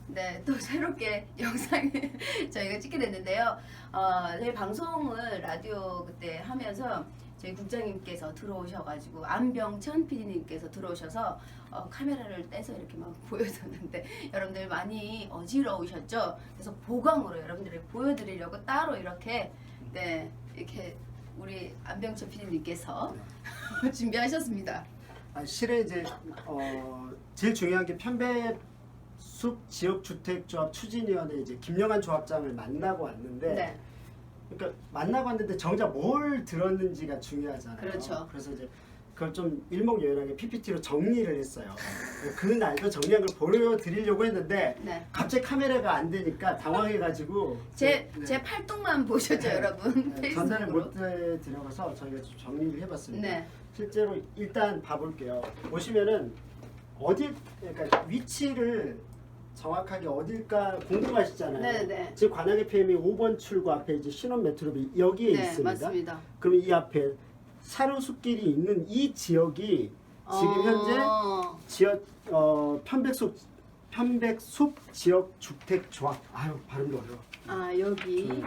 네, 또 새롭게 영상을 저희가 찍게 됐는데요. 저희 방송을 라디오 그때 하면서 저희 국장님께서 들어오셔가지고 안병천 PD님께서 들어오셔서 카메라를 떼서 이렇게 막 보여줬는데 여러분들 많이 어지러우셨죠? 그래서 보강으로 여러분들이 보여드리려고 따로 이렇게 네 이렇게 우리 안병천 PD님께서 준비하셨습니다. 실에 이제 제일 중요한 게 편백숲 지역주택조합 추진위원회 이제 김영환 조합장을 만나고 왔는데, 네. 그러니까 만나고 왔는데 정작 뭘 들었는지가 중요하잖아요. 그렇죠. 그래서 이제 그걸 좀 일목요연하게 PPT로 정리를 했어요. 그 날도 정리한 걸 보여드리려고 했는데 네. 갑자기 카메라가 안 되니까 당황해가지고 제 팔뚝만 보셨죠, 여러분? 네, 전달을 페이스북으로. 못 해드려서 저희가 좀 정리를 해봤습니다. 네. 실제로 일단 봐볼게요. 보시면은 어디, 그러니까 위치를 정확하게 어딜까 궁금하시잖아요. 네네. 지금 관악의 PM이 5번 출구 앞에 이제 신원 메트로비 여기에 네, 있습니다. 맞습니다. 그럼 이 앞에 산호숲길이 있는 이 지역이 지금 현재 지역 편백숲 지역 주택 조합. 아유 발음도 어려워. 아 여기.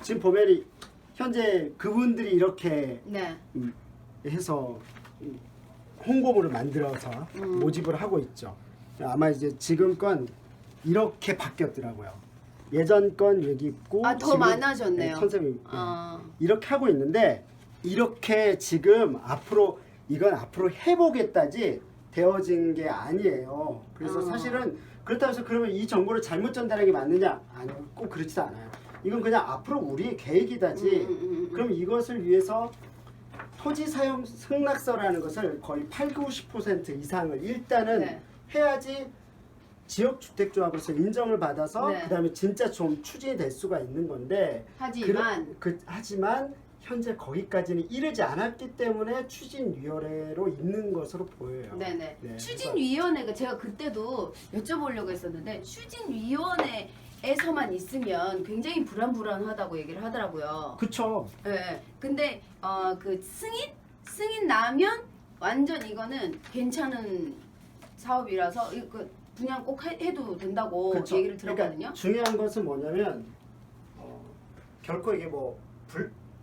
지금 보면 현재 그분들이 이렇게 네. 해서 홍보물을 만들어서 모집을 하고 있죠. 아마 이제 지금 건 이렇게 바뀌었더라고요. 예전 건 여기 있고 아, 더 많아졌네요. 컨셉이 아. 이렇게 하고 있는데, 이렇게 지금 앞으로 이건 앞으로 해보겠다지 되어진 게 아니에요. 그래서 사실은 그렇다고 해서 그러면 이 정보를 잘못 전달한 게 맞느냐? 아니요, 꼭 그렇지도 않아요. 이건 그냥 앞으로 우리의 계획이다지. 그럼 이것을 위해서 토지 사용 승낙서라는 것을 거의 80~90% 이상을 일단은 네. 해야지 지역주택조합으로서 인정을 받아서 네. 그다음에 진짜 좀 추진이 될 수가 있는 건데, 하지만 현재 거기까지는 이르지 않았기 때문에 추진위원회로 있는 것으로 보여요. 네네. 네, 추진위원회가 제가 그때도 여쭤보려고 했었는데 추진위원회에서만 있으면 굉장히 불안불안하다고 얘기를 하더라고요. 그쵸. 네. 근데 그 승인 나면 완전 이거는 괜찮은 사업이라서 이거 분양 꼭 해도 된다고 그쵸. 얘기를 들었거든요. 그러니까 중요한 것은 뭐냐면 결코 이게 뭐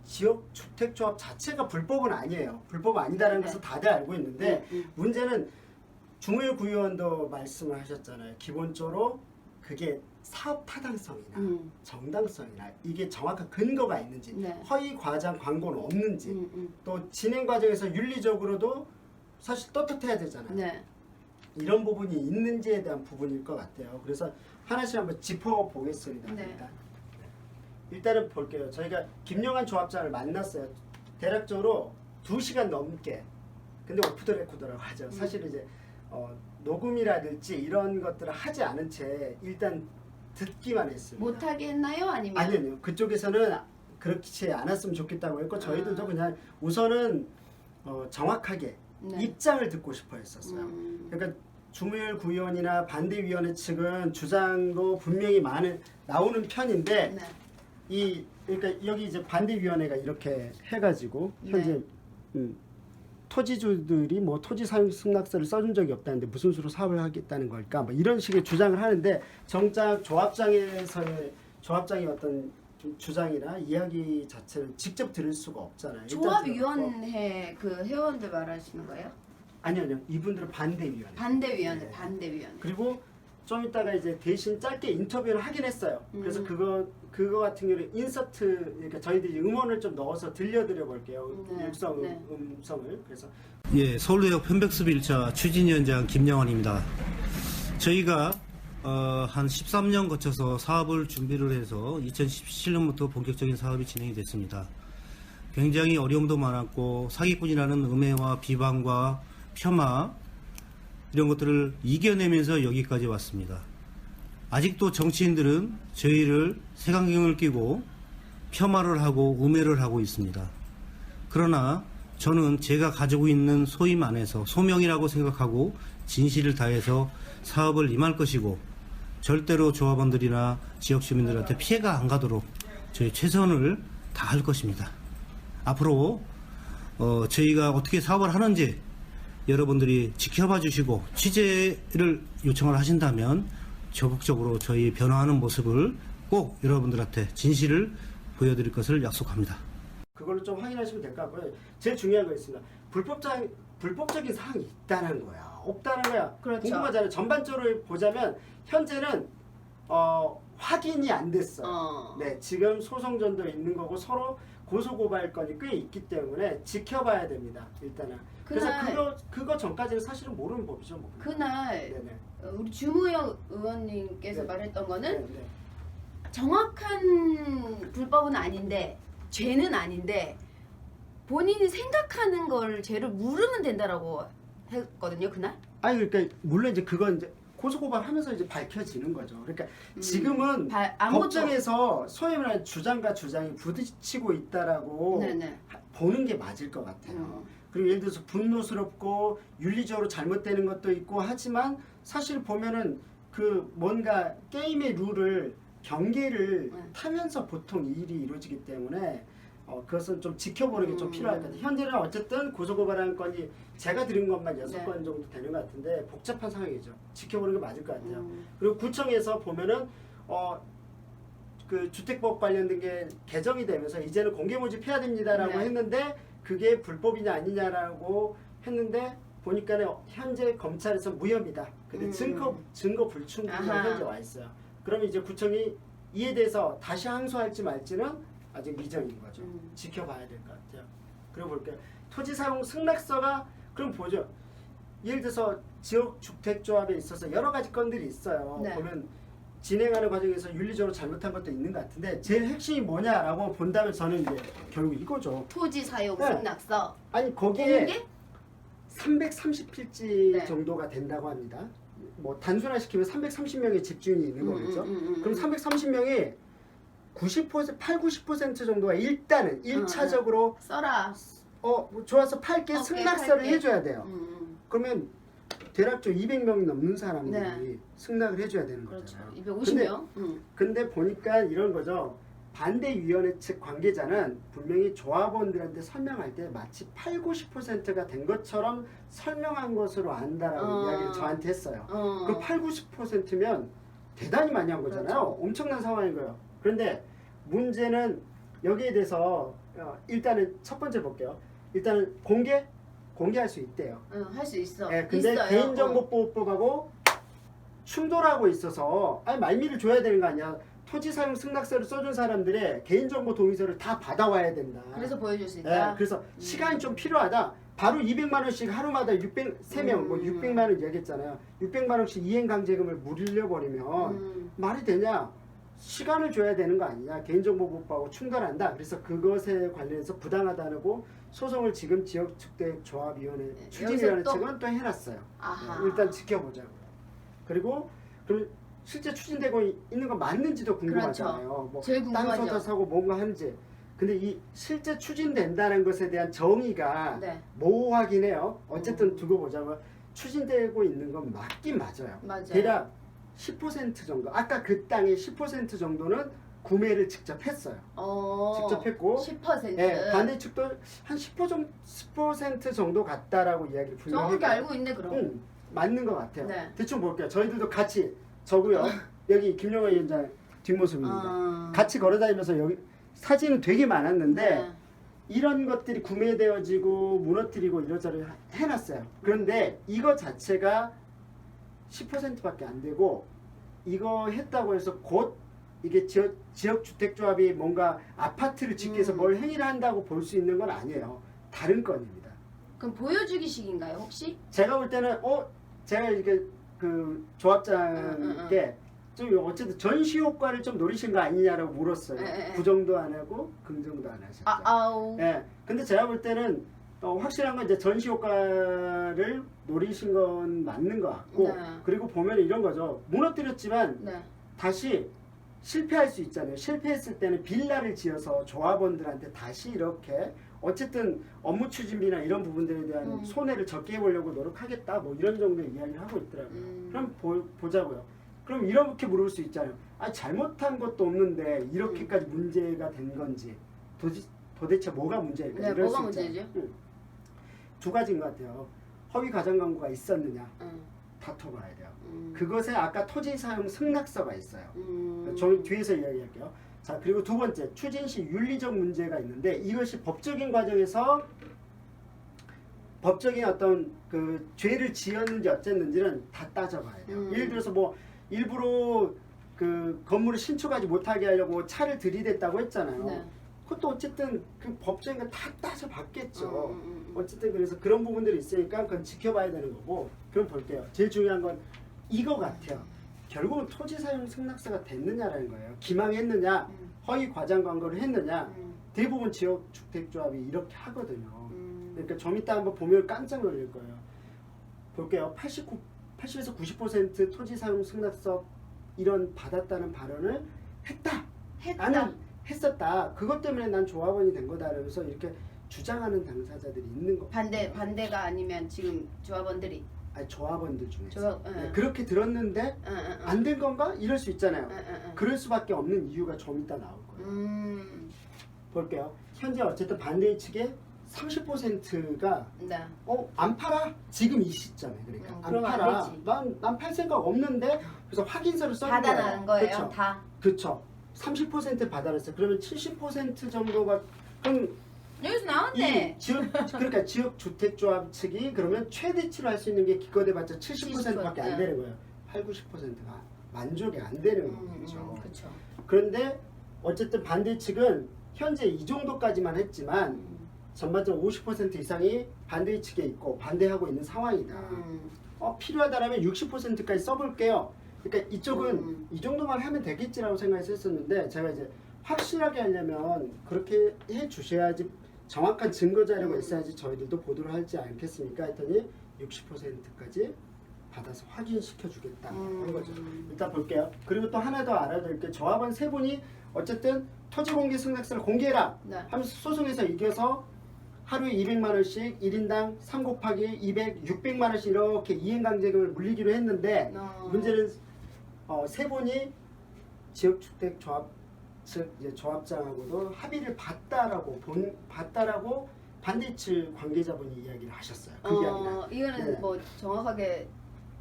지역 주택조합 자체가 불법은 아니에요. 불법 아니다라는 네. 것을 다들 알고 있는데 문제는 주무일 구의원도 말씀을 하셨잖아요. 기본적으로 그게 사업 타당성이나 정당성이나 이게 정확한 근거가 있는지, 네. 허위 과장 광고는 없는지, 또 진행 과정에서 윤리적으로도 사실 떳떳해야 되잖아요. 네. 이런 부분이 있는지에 대한 부분일 것 같아요. 그래서 하나씩 한번 짚어보겠습니다. 네. 일단은 볼게요. 저희가 김영환 조합장을 만났어요. 대략적으로 2시간 넘게. 근데 오프 더 레코더라고 하죠. 사실 이제 녹음이라든지 이런 것들을 하지 않은 채 일단 듣기만 했습니다. 못하게 했나요? 아니면? 아니요. 그쪽에서는 그렇지 않았으면 좋겠다고 했고 저희들도 그냥 우선은 정확하게 네. 입장을 듣고 싶어 했었어요. 그러니까 주무일 구의원이나 반대위원회 측은 주장도 분명히 나오는 편인데 네. 그러니까 여기 이제 반대위원회가 이렇게 해가지고 현재 토지주들이 뭐 토지 사용 승낙서를 써준 적이 없다는데 무슨 수로 사업을 하겠다는 걸까? 뭐 이런 식의 주장을 하는데 정작 조합장에서의 조합장의 어떤 주장이나 이야기 자체를 직접 들을 수가 없잖아요. 조합위원회 그 회원들 말하시는 거예요? 아니요. 이분들은 반대위원회. 반대위원회, 네. 반대위원회. 그리고 좀 이따가 이제 대신 짧게 인터뷰를 하긴 했어요. 그래서 그거 같은 경우는 인서트, 그러니까 저희들이 음원을 좀 넣어서 들려드려 볼게요. 육성 음성을. 그래서 예, 서울대역 편백숲 1차 추진위원장 김영환입니다. 저희가 한 13년 거쳐서 사업을 준비를 해서 2017년부터 본격적인 사업이 진행이 됐습니다. 굉장히 어려움도 많았고 사기꾼이라는 음해와 비방과 폄하 이런 것들을 이겨내면서 여기까지 왔습니다. 아직도 정치인들은 저희를 색안경을 끼고 폄하를 하고 음해를 하고 있습니다. 그러나 저는 제가 가지고 있는 소임 안에서 소명이라고 생각하고 진실을 다해서 사업을 임할 것이고 절대로 조합원들이나 지역 주민들한테 피해가 안 가도록 저희 최선을 다할 것입니다. 앞으로 저희가 어떻게 사업을 하는지 여러분들이 지켜봐 주시고 취재를 요청을 하신다면 적극적으로 저희 변화하는 모습을 꼭 여러분들한테 진실을 보여드릴 것을 약속합니다. 그걸로 좀 확인하시면 될 것 같고요. 제일 중요한 거 있습니다. 불법적인 사항이 있다는 거야. 없다는 거야. 그렇죠. 궁금하잖아요. 전반적으로 보자면 현재는 확인이 안 됐어요. 네, 지금 소송전도 있는 거고 서로 고소고발건이 꽤 있기 때문에 지켜봐야 됩니다. 일단은. 그래서 그거 전까지는 사실은 모르는 법이죠. 뭐. 그날 네네. 우리 주무영 의원님께서 네. 말했던 거는 네. 정확한 불법은 아닌데 죄는 아닌데 본인이 생각하는 걸 죄를 물으면 된다라고 했거든요 그날. 아니 그러니까 물론 이제 그건 이제 고소고발하면서 이제 밝혀지는 거죠. 그러니까 지금은 법정에서 소위 말하는 주장과 주장이 부딪히고 있다라고 네네. 보는 게 맞을 것 같아요. 그리고 예를 들어서 분노스럽고 윤리적으로 잘못되는 것도 있고 하지만 사실 보면은 그 뭔가 게임의 룰을 경계를 타면서 보통 이 일이 이루어지기 때문에 그것은 좀 지켜보는 게 좀 필요할 것 같아요. 현재는 어쨌든 고소고발한 건이 제가 들은 것만 6건 정도 되는 것 같은데 복잡한 상황이죠. 지켜보는 게 맞을 것 같아요. 그리고 구청에서 보면은 그 주택법 관련된 게 개정이 되면서 이제는 공개 모집해야 됩니다라고 했는데 그게 불법이냐 아니냐라고 했는데 보니까 현재 검찰에서 무혐의다. 근데 증거 불충분한 현재 와 있어요. 그러면 이제 구청이 이에 대해서 다시 항소할지 말지는 아직 미정인 거죠. 지켜봐야 될 것 같아요. 그리고 볼게요. 토지 사용 승낙서가 그럼 보죠. 예를 들어서 지역 주택조합에 있어서 여러 가지 건들이 있어요. 네. 보면 진행하는 과정에서 윤리적으로 잘못한 것도 있는 것 같은데 제일 핵심이 뭐냐라고 본다면 저는 이제 결국 이거죠. 토지 사용 승낙서. 아니 거기에 공개? 330필지 정도가 된다고 합니다. 뭐 단순화시키면 330명의 집주인이 있는 거겠죠. 그럼 330명이 80% 정도가 일단은 1차적으로 써라. 뭐 좋아서 팔게 승낙서를 팔게. 해줘야 돼요. 그러면 대략적으로 200명 넘는 사람들이 승낙을 해줘야 되는 그렇죠. 거잖아요. 250명. 근데 보니까 이런 거죠. 반대위원회 측 관계자는 분명히 조합원들한테 설명할 때 마치 80~90%가 된 것처럼 설명한 것으로 안다라고 이야기를 저한테 했어요. 그 80~90%면 대단히 많이 한 거잖아요. 그렇죠. 엄청난 상황인 거예요. 그런데 문제는 여기에 대해서 일단은 첫 번째 볼게요. 일단은 공개할 수 있대요. 할 수 있어. 네, 근데 있어요. 개인정보보호법하고 충돌하고 있어서 아니 말미를 줘야 되는 거 아니야. 토지 사용 승낙서를 써준 사람들의 개인정보 동의서를 다 받아와야 된다. 그래서 보여줄 수 있다. 네, 그래서 시간이 좀 필요하다. 바로 200만 원씩 하루마다 3명 뭐 600만 원 얘기했잖아요. 600만 원씩 이행강제금을 물려버리면 말이 되냐? 시간을 줘야 되는 거 아니냐? 개인정보보호법하고 충돌한다. 그래서 그것에 관련해서 부당하다고 소송을 지금 지역주택조합위원회 추진위원회 측은 또 해놨어요. 일단 지켜보자고요. 그리고 그럼 실제 추진되고 있는 건 맞는지도 궁금하잖아요. 뭐 제일 궁금하죠. 땅 사고 뭔가 하는지. 근데 이 실제 추진된다는 것에 대한 정의가 모호하긴 해요. 어쨌든 두고 보자면 추진되고 있는 건 맞긴 맞아요. 대략 10% 정도. 아까 그 땅의 10% 정도는 구매를 직접 했어요. 직접 했고 10%. 네, 반대 측도 한 10% 정도 같다라고 이야기를 분명히 정확히 알고 있네 그럼. 맞는 것 같아요. 네. 대충 볼게요. 저희들도 같이 저고요. 여기 김영하 위원장 뒷모습입니다. 같이 걸어다니면서 여기 사진은 되게 많았는데 이런 것들이 구매되어지고 무너뜨리고 이러저러 해놨어요. 그런데 이거 자체가 10%밖에 안 되고 이거 했다고 해서 곧 이게 지역주택조합이 뭔가 아파트를 짓기 위해서 뭘 행위를 한다고 볼 수 있는 건 아니에요. 다른 건입니다. 그럼 보여주기식인가요 혹시? 제가 볼 때는 제가 이렇게 그 조합장께 좀 어쨌든 전시 효과를 좀 노리신 거 아니냐라고 물었어요. 부정도 안 하고 긍정도 안 하셨죠. 예. 근데 제가 볼 때는 확실한 건 이제 전시 효과를 노리신 건 맞는 것 같고 그리고 보면 이런 거죠. 무너뜨렸지만 다시 실패할 수 있잖아요. 실패했을 때는 빌라를 지어서 조합원들한테 다시 이렇게 어쨌든 업무 추진비나 이런 부분들에 대한 손해를 적게 해보려고 노력하겠다 뭐 이런 정도의 이야기를 하고 있더라고요. 그럼 보자고요. 그럼 이렇게 물을 수 있잖아요. 잘못한 것도 없는데 이렇게까지 문제가 된 건지 도대체 뭐가 문제일까? 이럴 뭐가 수 있잖아요. 문제죠? 두 가지인 것 같아요. 허위 가정 광고가 있었느냐? 다퉈봐야 돼요. 그것에 아까 토지 사용 승낙서가 있어요. 음. 저 뒤에서 이야기할게요. 자, 그리고 두 번째 추진 시 윤리적 문제가 있는데 이것이 법적인 과정에서 법적인 어떤 그 죄를 지었는지 어쨌는지는 다 따져봐야 돼요. 예를 들어서 뭐 일부러 그 건물을 신축하지 못하게 하려고 차를 들이댔다고 했잖아요. 네. 그것도 어쨌든 그 법적인 거 다 따져봤겠죠. 음. 어쨌든 그래서 그런 부분들이 있으니까 그건 지켜봐야 되는 거고. 그럼 볼게요. 제일 중요한 건 이거 같아요. 결국은 토지 사용 승낙서가 됐느냐라는 거예요. 기망했느냐, 허위 과장 광고를 했느냐. 대부분 지역 주택조합이 이렇게 하거든요. 그러니까 좀 이따 한번 보면 깜짝 놀랄 거예요. 볼게요. 80에서 90% 토지 사용 승낙서 이런 받았다는 발언을 했다. 나는 했었다. 그것 때문에 난 조합원이 된 거다. 그러면서 이렇게 주장하는 당사자들이 있는 거. 반대가 아니면 지금 조합원들이 아니 조합원들 중에서 조합- 네, 그렇게 들었는데 안 된 건가? 이럴 수 있잖아요. 그럴 수밖에 없는 이유가 좀 이따 나올 거예요. 볼게요. 현재 어쨌든 반대 측의 30%가 네. 안 팔아? 지금 이 시점에 그러니까 안 그럼 안 팔아. 되지. 난 팔 생각 없는데 그래서 확인서를 써는 거예요. 받아나는 거예요. 그렇죠. 다. 그렇죠. 30% 받아냈어요. 그러면 70% 정도가 그럼 여기서 나왔네. 이 지역 그러니까 지역 주택조합 측이 그러면 최대치로 할 수 있는 게 기껏해봤자 70%밖에 안 되는 거예요. 80-90%가 만족이 안 되는 거죠. 그렇죠. 그런데 어쨌든 반대 측은 현재 이 정도까지만 했지만 전반적으로 50% 이상이 반대 측에 있고 반대하고 있는 상황이다. 필요하다라면 60%까지 써볼게요. 그러니까 이쪽은 이 정도만 하면 되겠지라고 생각해서 했었는데 제가 이제 확실하게 하려면 그렇게 해 주셔야지 정확한 증거 자료가 있어야지 저희들도 보도를 하지 않겠습니까? 했더니 60%까지 받아서 확인시켜 주겠다 한 거죠. 일단 볼게요. 그리고 또 하나 더 알아야 될 게 조합원 세 분이 어쨌든 토지 공개 승낙서를 공개해라 네. 하면서 소송에서 이겨서 하루에 200만 원씩 1인당 3 곱하기 200, 600만 원씩 이렇게 이행강제금을 물리기로 했는데 문제는 세 분이 지역주택조합 즉 이제 조합장하고도 합의를 봤다라고 반대 측 관계자분이 이야기를 하셨어요. 그 이야기는. 이거는 네. 뭐 정확하게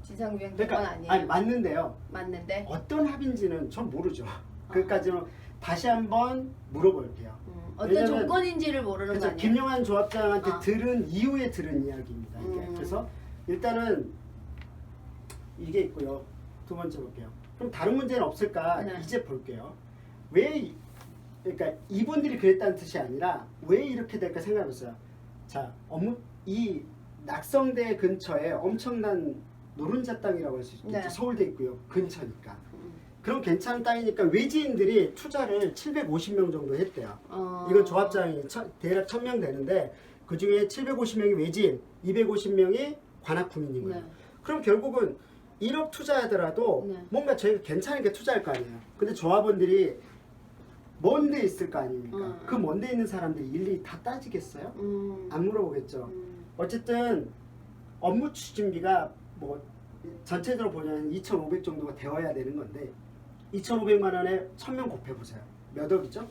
지상규행 건 그러니까 아니에요. 아니 맞는데요. 맞는데. 어떤 합의인지는 전 모르죠. 그까지는 다시 한번 물어볼게요. 어떤 왜냐면 조건인지를 모르는 거 그래서 아니에요? 김용환 조합장한테 아. 들은 이후에 들은 이야기입니다. 이게. 그래서 일단은 이게 있고요. 두 번째 볼게요. 그럼 다른 문제는 없을까? 네. 이제 볼게요. 그러니까 이분들이 그랬다는 뜻이 아니라 왜 이렇게 될까 생각해보세요. 자, 이 낙성대 근처에 엄청난 노른자 땅이라고 할 수 있죠. 네. 서울대 있고요. 근처니까. 그럼 괜찮은 땅이니까 외지인들이 투자를 750명 정도 했대요. 이건 조합장이 대략 1000명 되는데 그 중에 750명이 외지인, 250명이 관악 구민인 거예요. 네. 그럼 결국은 1억 투자하더라도 네. 뭔가 저희가 괜찮은 게 투자할 거 아니에요. 근데 조합원들이 먼 데 있을 거 아닙니까? 그 먼 데 있는 사람들이 일일이 다 따지겠어요? 안 물어보겠죠. 어쨌든 업무 추진비가 뭐 전체적으로 보면 2,500 정도가 되어야 되는 건데 2,500만 원에 1,000명 곱해보세요. 몇 억이죠?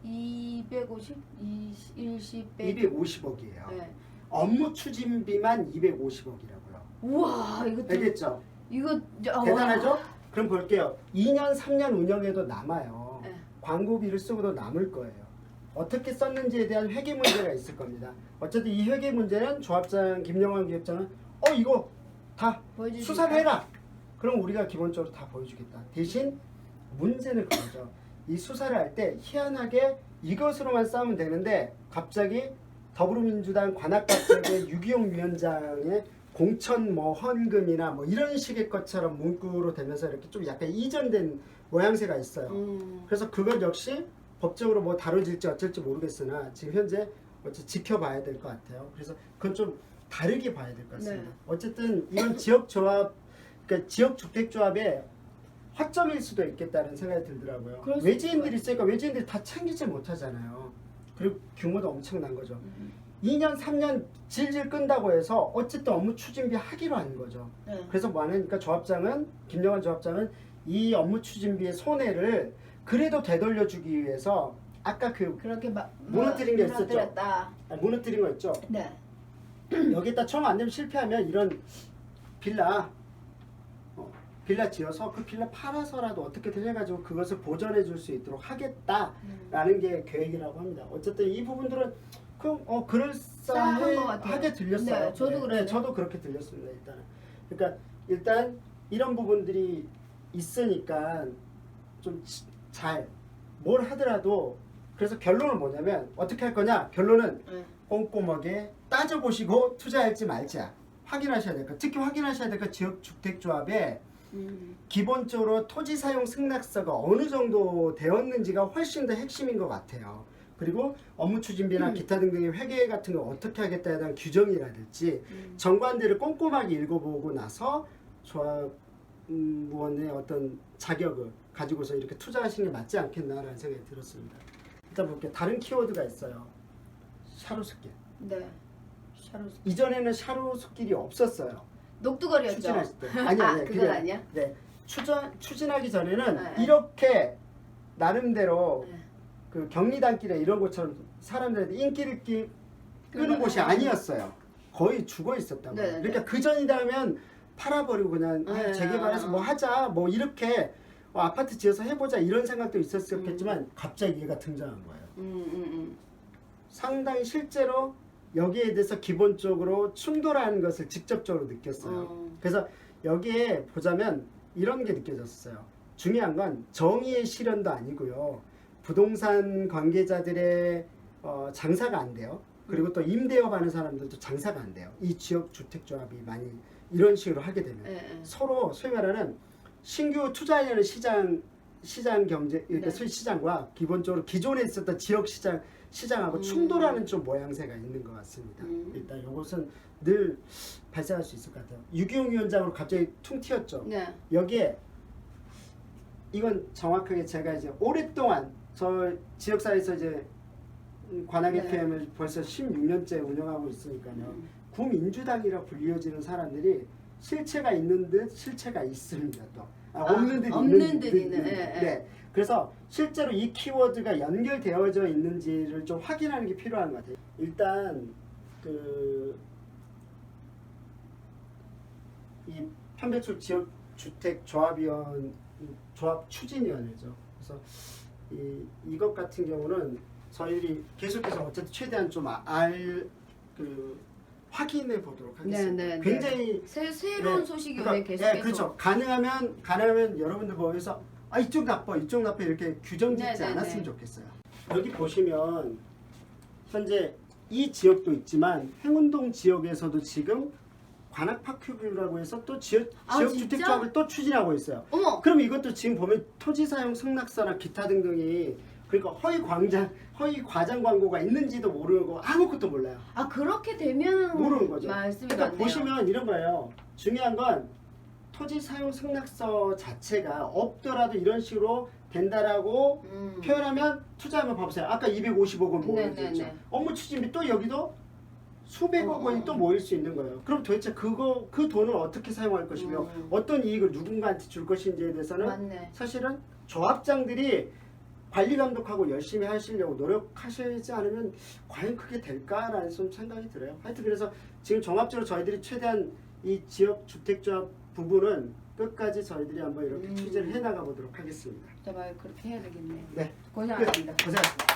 250? 20, 250억이에요. 네. 업무 추진비만 250억이라고요. 우와, 이것도 알겠죠? 이거 대단하죠? 와. 그럼 볼게요. 2년, 3년 운영해도 남아요. 네. 광고비를 쓰고도 남을 거예요. 어떻게 썼는지에 대한 회계 문제가 있을 겁니다. 어쨌든 이 회계 문제는 조합장 김영환 기획장은 이거 다 보여주실까요? 수사를 해라. 그럼 우리가 기본적으로 다 보여주겠다. 대신 문제는 그거죠. 이 수사를 할 때 희한하게 이것으로만 싸우면 되는데 갑자기 더불어민주당 관악갑작의 유기용 위원장의 공천 뭐 헌금이나 뭐 이런 식의 것처럼 문구로 되면서 이렇게 좀 약간 이전된 모양새가 있어요. 그래서 그걸 역시 법적으로 뭐 다뤄질지 어쩔지 모르겠으나 지금 현재 어쨌든 지켜봐야 될 것 같아요. 그래서 그건 좀 다르게 봐야 될 것 같습니다. 네. 어쨌든 이건 지역조합, 그러니까 지역주택조합의 허점일 수도 있겠다는 생각이 들더라고요. 그럴 수 외지인들이 있으니까 외지인들이 다 챙기지 못하잖아요. 그리고 규모도 엄청난 거죠. 2년, 3년 질질 끈다고 해서 어쨌든 업무 추진비 하기로 한 거죠. 네. 그래서 뭐 하니까 김영환 조합장은 이 업무 추진비의 손해를 그래도 되돌려주기 위해서 아까 그렇게 무너뜨린 게 있었죠. 무너뜨렸다. 무너뜨린 거 있죠. 네. 여기다 처음 안 되면 실패하면 이런 빌라 지어서 그 빌라 팔아서라도 어떻게든 해가지고 그것을 보전해 줄 수 있도록 하겠다라는 게 계획이라고 합니다. 어쨌든 이 부분들은 싸한 것 그럴싸하게 같아요. 들렸어요. 네, 저도 그래요. 저도 그렇게 들렸습니다. 그러니까 일단 이런 부분들이 있으니까 좀 잘 뭘 하더라도 그래서 결론은 뭐냐면 어떻게 할 거냐? 결론은 네. 꼼꼼하게 따져보시고 투자할지 말지 확인하셔야 될 거. 특히 확인하셔야 될 거 지역주택조합에 기본적으로 토지 사용 승낙서가 어느 정도 되었는지가 훨씬 더 핵심인 것 같아요. 그리고 업무 추진비나 기타 등등의 회계 같은 거 어떻게 하겠다에 대한 규정이라든지 정관들을 꼼꼼하게 읽어보고 나서 조합원의 어떤 자격을 가지고서 이렇게 투자하시는 게 맞지 않겠나라는 생각이 들었습니다. 일단 볼게요. 다른 키워드가 있어요. 샤로스길. 네. 샤로스. 이전에는 샤로스길이 없었어요. 녹두거리였죠. 추진하실 때. 아니, 그건 아니야? 네. 추진하기 전에는 네. 이렇게 나름대로 네. 그 경리단길에 이런 것처럼 사람들한테 인기를 끄는 곳이 아니었어요. 거의 죽어 있었다고. 네, 네. 그러니까 그 전이라면 팔아버리고 그냥 네. 재개발해서 뭐 하자 뭐 이렇게 아파트 지어서 해보자 이런 생각도 있었겠지만 갑자기 얘가 등장한 거예요. 상당히 실제로 여기에 대해서 기본적으로 충돌하는 것을 직접적으로 느꼈어요. 그래서 여기에 보자면 이런 게 느껴졌어요. 중요한 건 정의의 실현도 아니고요. 부동산 관계자들의 장사가 안 돼요. 그리고 또 임대업 하는 사람들도 장사가 안 돼요. 이 지역 주택조합이 많이 이런 식으로 하게 되면 서로 소위 말하는 신규 투자하려는 시장 경제 이렇게 시장과 기본적으로 기존에 있었던 지역 시장하고 충돌하는 좀 모양새가 있는 것 같습니다. 일단 이것은 늘 발생할 수 있을 것 같아요. 유기용 위원장으로 갑자기 퉁 튀었죠. 네. 여기에 이건 정확하게 제가 이제 오랫동안 저 지역사회에서 이제 관악 FM을 벌써 16년째 운영하고 있으니까요. 구민주당이라 불리워지는 사람들이 실체가 있는 듯 실체가 있습니다. 또 없는 듯 없는 듯 있는. 네. 그래서 실제로 이 키워드가 연결되어져 있는지를 좀 확인하는 게 필요한 것 같아요. 일단 이 편백출 지역주택조합위원 조합 추진위원회죠. 그래서 이것 같은 경우는 저희들이 계속해서 어쨌든 최대한 좀 확인해 보도록 하겠습니다. 굉장히 새로운 소식이 오늘 계속해서. 네, 그렇죠. 가능하면 여러분들 보면서 이쪽 나빠 이렇게 규정 짓지 않았으면 좋겠어요. 여기 보시면 현재 이 지역도 있지만 행운동 지역에서도 지금 관악파큐뷰라고 해서 또 지역주택조합을 또 추진하고 있어요. 어머. 그럼 이것도 지금 보면 토지사용 승낙서나 기타 등등이 그러니까 허위 과장 광고가 있는지도 모르고 아무것도 몰라요. 그렇게 되면 모르는 거죠. 말씀이 그러니까 맞네요. 보시면 이런 거예요. 중요한 건 토지 사용 승낙서 자체가 없더라도 이런 식으로 된다라고 표현하면 투자하면 봐보세요. 아까 250억 원 모였죠. 업무 추진비 또 여기도 수백억 원이 또 모일 수 있는 거예요. 그럼 도대체 그 돈을 어떻게 사용할 것이며 어떤 이익을 누군가한테 줄 것인지에 대해서는 사실은 조합장들이 관리 감독하고 열심히 하시려고 노력하시지 않으면 과연 그게 될까라는 좀 생각이 들어요. 하여튼 그래서 지금 종합적으로 저희들이 최대한 이 지역 주택조합 부분은 끝까지 저희들이 한번 이렇게 취재를 해나가 보도록 하겠습니다. 정말 그렇게 해야 되겠네요. 네. 고생하셨습니다. 고생하셨습니다.